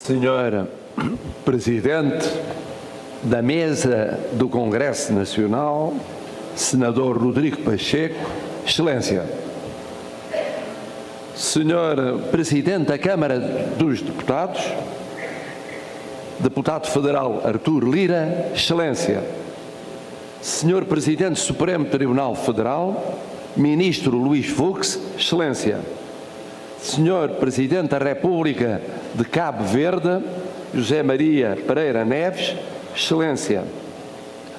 Senhor Presidente da Mesa do Congresso Nacional, Senador Rodrigo Pacheco, Excelência. Senhor Presidente da Câmara dos Deputados, Deputado Federal Artur Lira, Excelência. Senhor Presidente Supremo Tribunal Federal, Ministro Luís Fux, Excelência. Senhor Presidente da República de Cabo Verde, José Maria Pereira Neves, Excelência.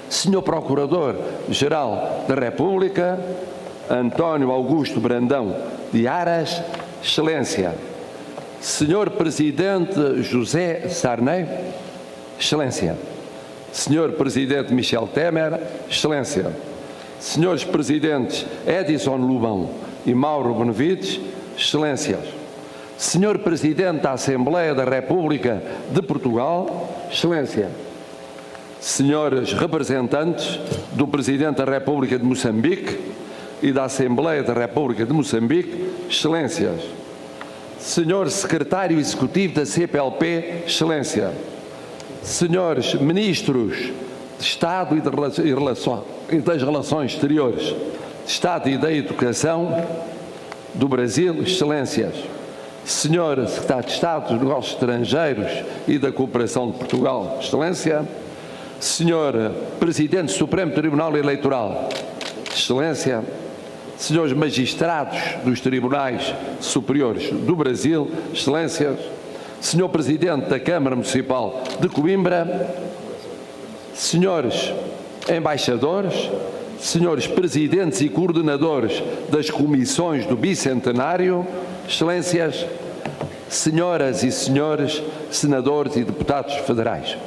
Senhor Procurador-Geral da República, António Augusto Brandão de Aras, Excelência. Senhor Presidente José Sarney, Excelência. Senhor Presidente Michel Temer, Excelência. Senhores Presidentes Edison Lobão e Mauro Benevides, Excelências. Senhor Presidente da Assembleia da República de Portugal, Excelência. Senhores representantes do Presidente da República de Moçambique e da Assembleia da República de Moçambique, Excelências. Senhor Secretário Executivo da CPLP, Excelência. Senhores Ministros de Estado e das Relações Exteriores, de Estado e da Educação do Brasil, Excelências. Senhor Secretário de Estado dos Negócios Estrangeiros e da Cooperação de Portugal, Excelência. Senhor Presidente do Supremo Tribunal Eleitoral, Excelência. Senhores Magistrados dos Tribunais Superiores do Brasil, Excelências. Senhor Presidente da Câmara Municipal de Coimbra, Senhores Embaixadores, Senhores Presidentes e Coordenadores das Comissões do Bicentenário, Excelências, Senhoras e Senhores Senadores e Deputados Federais.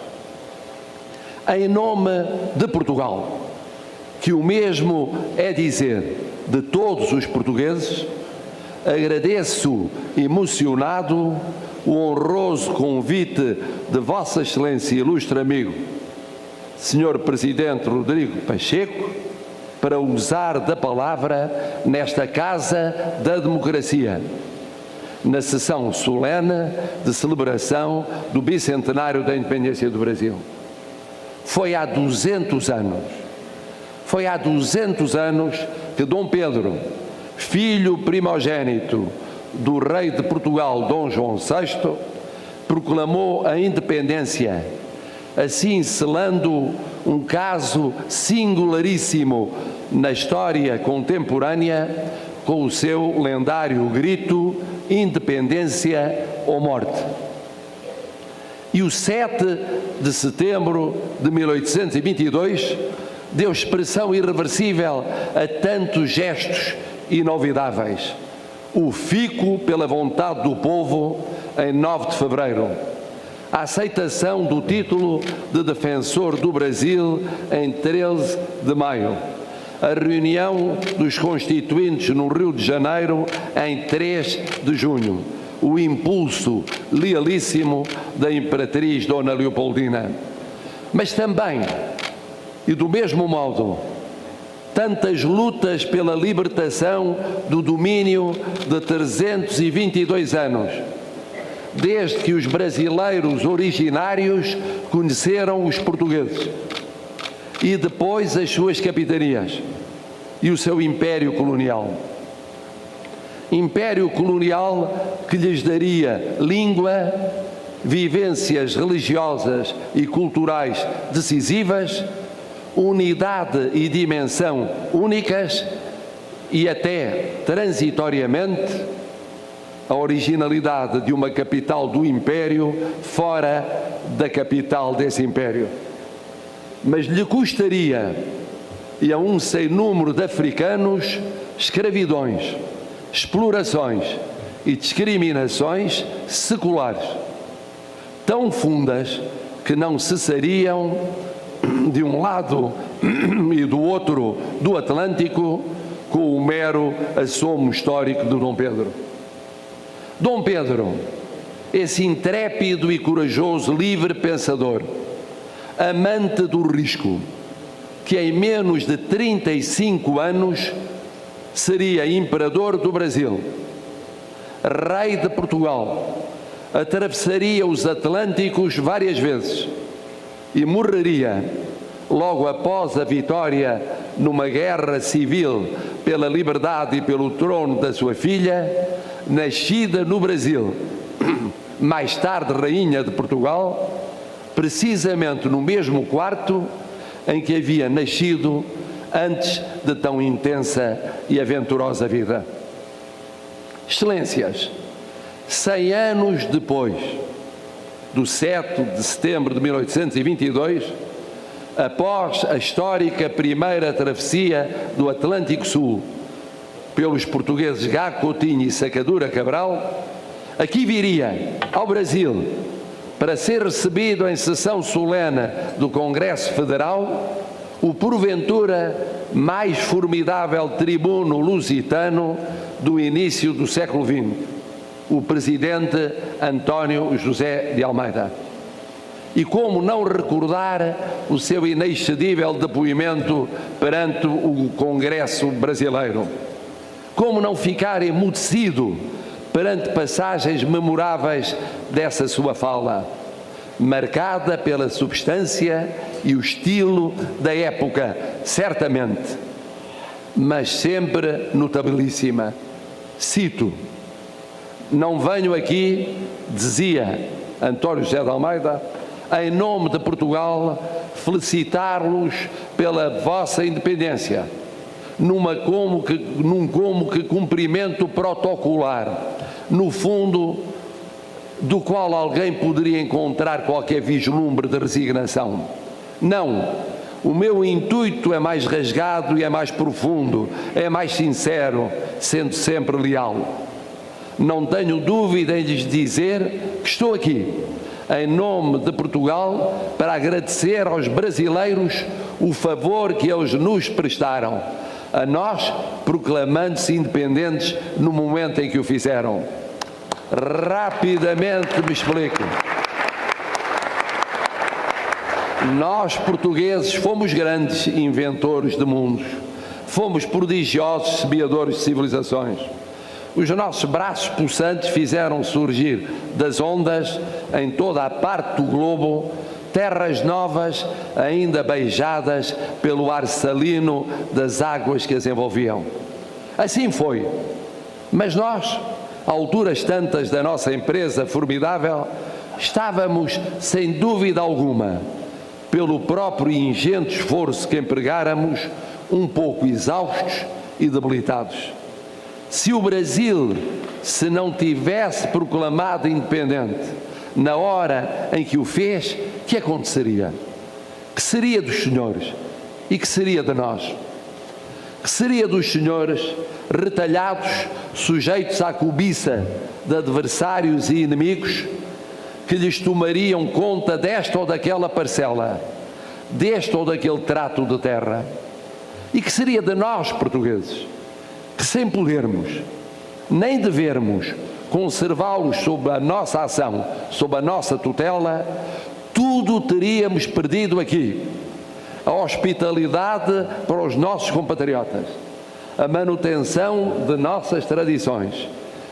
Em nome de Portugal, que o mesmo é dizer de todos os portugueses, agradeço emocionado o honroso convite de Vossa Excelência e ilustre amigo, Senhor Presidente Rodrigo Pacheco, para usar da palavra nesta Casa da Democracia, na sessão solene de celebração do Bicentenário da Independência do Brasil. Foi há 200 anos que Dom Pedro, filho primogênito do rei de Portugal, Dom João VI, proclamou a independência, assim selando um caso singularíssimo na história contemporânea com o seu lendário grito independência ou morte. E o 7 de setembro de 1822 deu expressão irreversível a tantos gestos inovidáveis. O fico pela vontade do povo em 9 de fevereiro. A aceitação do título de defensor do Brasil em 13 de maio. A reunião dos constituintes no Rio de Janeiro em 3 de junho. O impulso lealíssimo da Imperatriz Dona Leopoldina. Mas também, e do mesmo modo, tantas lutas pela libertação do domínio de 322 anos, desde que os brasileiros originários conheceram os portugueses, e depois as suas capitanias e o seu império colonial. Império colonial que lhes daria língua, vivências religiosas e culturais decisivas, unidade e dimensão únicas e até, transitoriamente, a originalidade de uma capital do Império fora da capital desse Império. Mas lhe custaria, e a um sem número de africanos, escravidões, explorações e discriminações seculares, tão fundas que não cessariam de um lado e do outro do Atlântico com o mero assomo histórico de Dom Pedro. Dom Pedro, esse intrépido e corajoso livre pensador, amante do risco, que em menos de 35 anos seria imperador do Brasil, rei de Portugal, atravessaria os Atlânticos várias vezes e morreria logo após a vitória numa guerra civil pela liberdade e pelo trono da sua filha, nascida no Brasil, mais tarde Rainha de Portugal, precisamente no mesmo quarto em que havia nascido antes de tão intensa e aventurosa vida. Excelências, 100 anos depois do 7 de setembro de 1822, após a histórica primeira travessia do Atlântico Sul pelos portugueses Gago Coutinho e Sacadura Cabral, aqui viria ao Brasil para ser recebido em sessão solene do Congresso Federal o porventura mais formidável tribuno lusitano do início do século XX, o presidente António José de Almeida. E como não recordar o seu inexcedível depoimento perante o Congresso brasileiro? Como não ficar emudecido perante passagens memoráveis dessa sua fala, marcada pela substância e o estilo da época, certamente, mas sempre notabilíssima. Cito: "Não venho aqui", dizia António José de Almeida, "em nome de Portugal, felicitar-los pela vossa independência, num como que cumprimento protocolar, no fundo do qual alguém poderia encontrar qualquer vislumbre de resignação. Não, o meu intuito é mais rasgado e é mais profundo, é mais sincero, sendo sempre leal. Não tenho dúvida em lhes dizer que estou aqui, em nome de Portugal, para agradecer aos brasileiros o favor que eles nos prestaram, a nós proclamando-se independentes no momento em que o fizeram." Rapidamente me explico. Nós, portugueses, fomos grandes inventores de mundos, fomos prodigiosos semeadores de civilizações. Os nossos braços pulsantes fizeram surgir das ondas, em toda a parte do globo, terras novas ainda beijadas pelo ar salino das águas que as envolviam. Assim foi. Mas nós, a alturas tantas da nossa empresa formidável, estávamos, sem dúvida alguma, pelo próprio ingente esforço que empregáramos, um pouco exaustos e debilitados. Se o Brasil se não tivesse proclamado independente na hora em que o fez, que aconteceria? Que seria dos senhores? E que seria de nós? Que seria dos senhores retalhados, sujeitos à cobiça de adversários e inimigos que lhes tomariam conta desta ou daquela parcela, deste ou daquele trato de terra? E que seria de nós, portugueses, que sem podermos, nem devermos conservá-los sob a nossa ação, sob a nossa tutela, tudo teríamos perdido aqui: a hospitalidade para os nossos compatriotas, a manutenção de nossas tradições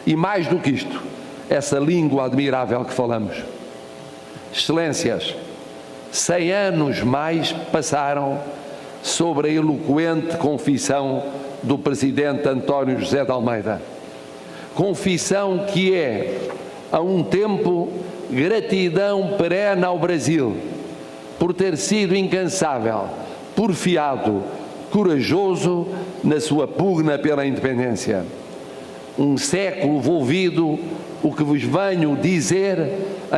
e, mais do que isto, essa língua admirável que falamos. Excelências, 100 anos mais passaram sobre a eloquente confissão do presidente António José de Almeida. Confissão que é, a um tempo, gratidão perene ao Brasil por ter sido incansável, porfiado, corajoso na sua pugna pela independência. Um século volvido, o que vos venho dizer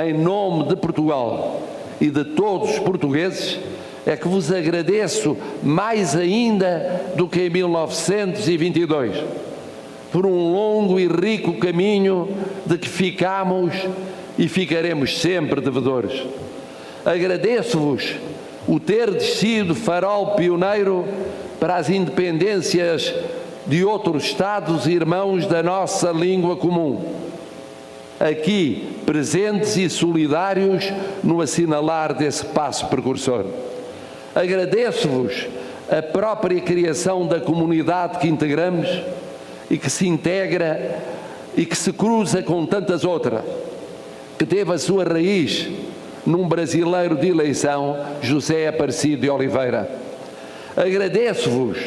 em nome de Portugal e de todos os portugueses é que vos agradeço mais ainda do que em 1922, por um longo e rico caminho de que ficamos e ficaremos sempre devedores. Agradeço-vos o terdes sido farol pioneiro para as independências de outros Estados irmãos da nossa língua comum, aqui presentes e solidários no assinalar desse passo precursor. Agradeço-vos a própria criação da comunidade que integramos e que se integra e que se cruza com tantas outras, que teve a sua raiz num brasileiro de eleição, José Aparecido de Oliveira. Agradeço-vos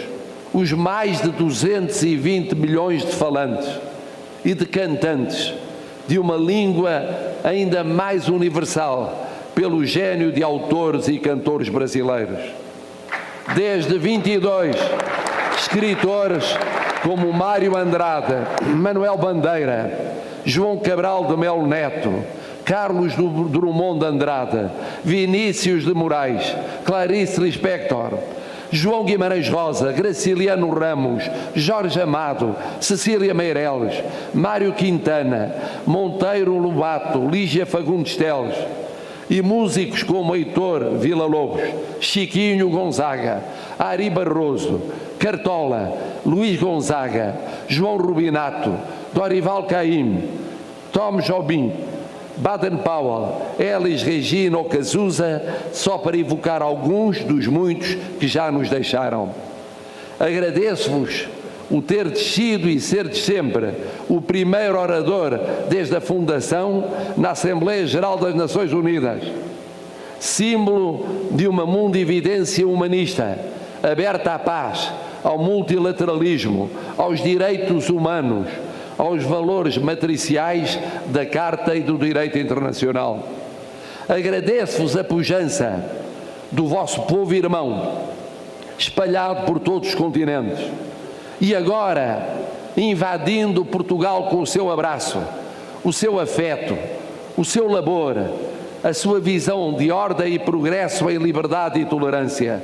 os mais de 220 milhões de falantes e de cantantes de uma língua ainda mais universal pelo gênio de autores e cantores brasileiros. Desde 22 escritores como Mário Andrade, Manuel Bandeira, João Cabral de Melo Neto, Carlos Drummond de Andrade, Vinícius de Moraes, Clarice Lispector, João Guimarães Rosa, Graciliano Ramos, Jorge Amado, Cecília Meireles, Mário Quintana, Monteiro Lobato, Lígia Fagundes Teles, e músicos como Heitor Villa-Lobos, Chiquinho Gonzaga, Ari Barroso, Cartola, Luís Gonzaga, João Rubinato, Dorival Caymmi, Tom Jobim, Baden-Powell, Elis Regina ou Cazuza, só para evocar alguns dos muitos que já nos deixaram. Agradeço-vos o ter sido e seres sempre o primeiro orador desde a fundação na Assembleia Geral das Nações Unidas, símbolo de uma mundividência humanista, aberta à paz, ao multilateralismo, aos direitos humanos, aos valores matriciais da Carta e do Direito Internacional. Agradeço-vos a pujança do vosso povo irmão, espalhado por todos os continentes, e agora invadindo Portugal com o seu abraço, o seu afeto, o seu labor, a sua visão de ordem e progresso em liberdade e tolerância.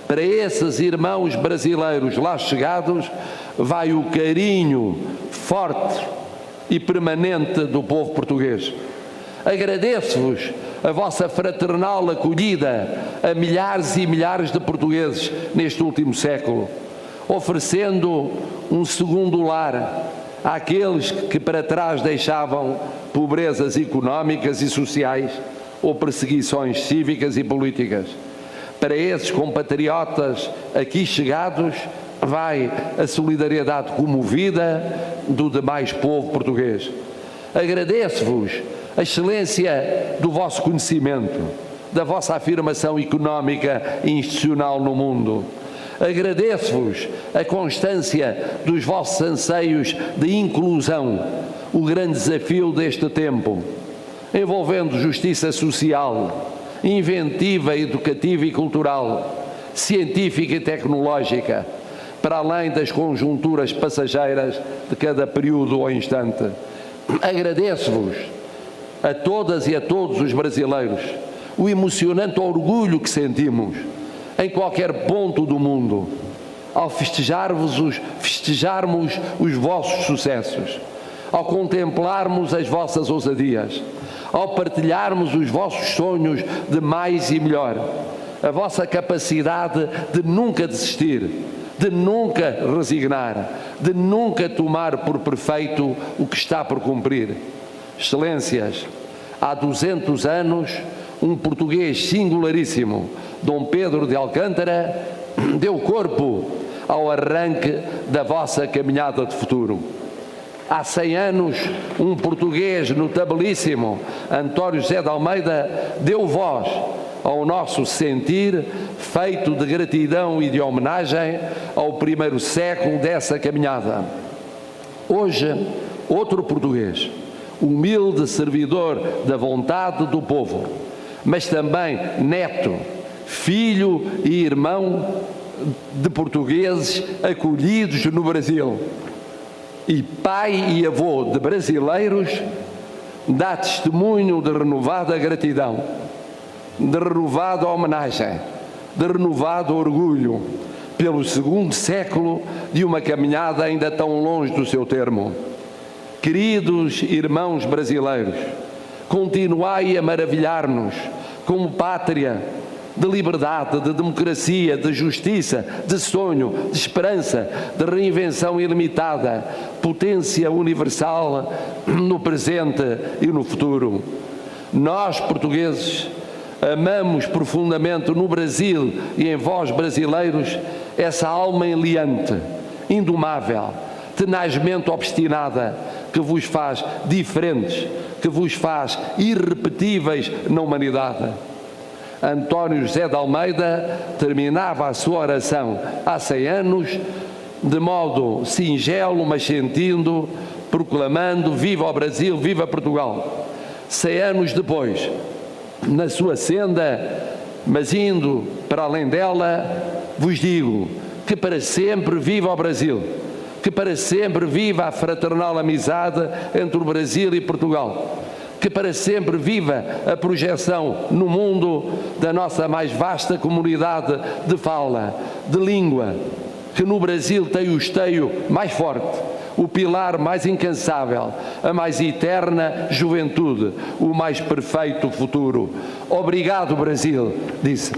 Para esses irmãos brasileiros lá chegados, vai o carinho forte e permanente do povo português. Agradeço-vos a vossa fraternal acolhida a milhares e milhares de portugueses neste último século, oferecendo um segundo lar àqueles que para trás deixavam pobrezas económicas e sociais ou perseguições cívicas e políticas. Para esses compatriotas aqui chegados, vai a solidariedade comovida do demais povo português. Agradeço-vos a excelência do vosso conhecimento, da vossa afirmação económica e institucional no mundo. Agradeço-vos a constância dos vossos anseios de inclusão, o grande desafio deste tempo, envolvendo justiça social, inventiva, educativa e cultural, científica e tecnológica, para além das conjunturas passageiras de cada período ou instante. Agradeço-vos a todas e a todos os brasileiros o emocionante orgulho que sentimos em qualquer ponto do mundo ao festejarmos os vossos sucessos, ao contemplarmos as vossas ousadias, ao partilharmos os vossos sonhos de mais e melhor, a vossa capacidade de nunca desistir, de nunca resignar, de nunca tomar por perfeito o que está por cumprir. Excelências, há 200 anos, um português singularíssimo, Dom Pedro de Alcântara, deu corpo ao arranque da vossa caminhada de futuro. Há 100 anos, um português notabilíssimo, António José de Almeida, deu voz ao nosso sentir, feito de gratidão e de homenagem ao primeiro século dessa caminhada. Hoje, outro português, humilde servidor da vontade do povo, mas também neto, filho e irmão de portugueses acolhidos no Brasil, e pai e avô de brasileiros, dá testemunho de renovada gratidão, de renovada homenagem, de renovado orgulho pelo segundo século de uma caminhada ainda tão longe do seu termo. Queridos irmãos brasileiros, continuai a maravilhar-nos como pátria de liberdade, de democracia, de justiça, de sonho, de esperança, de reinvenção ilimitada, potência universal no presente e no futuro. Nós, portugueses, amamos profundamente no Brasil e em vós, brasileiros, essa alma enleante, indomável, tenazmente obstinada, que vos faz diferentes que vos faz irrepetíveis na humanidade. António José de Almeida terminava a sua oração há 100 anos, de modo singelo, mas sentindo, proclamando: viva o Brasil, viva Portugal. 100 anos depois, na sua senda, mas indo para além dela, vos digo que para sempre viva o Brasil, que para sempre viva a fraternal amizade entre o Brasil e Portugal, que para sempre viva a projeção no mundo da nossa mais vasta comunidade de fala, de língua, que no Brasil tem o esteio mais forte, o pilar mais incansável, a mais eterna juventude, o mais perfeito futuro. Obrigado, Brasil, disse.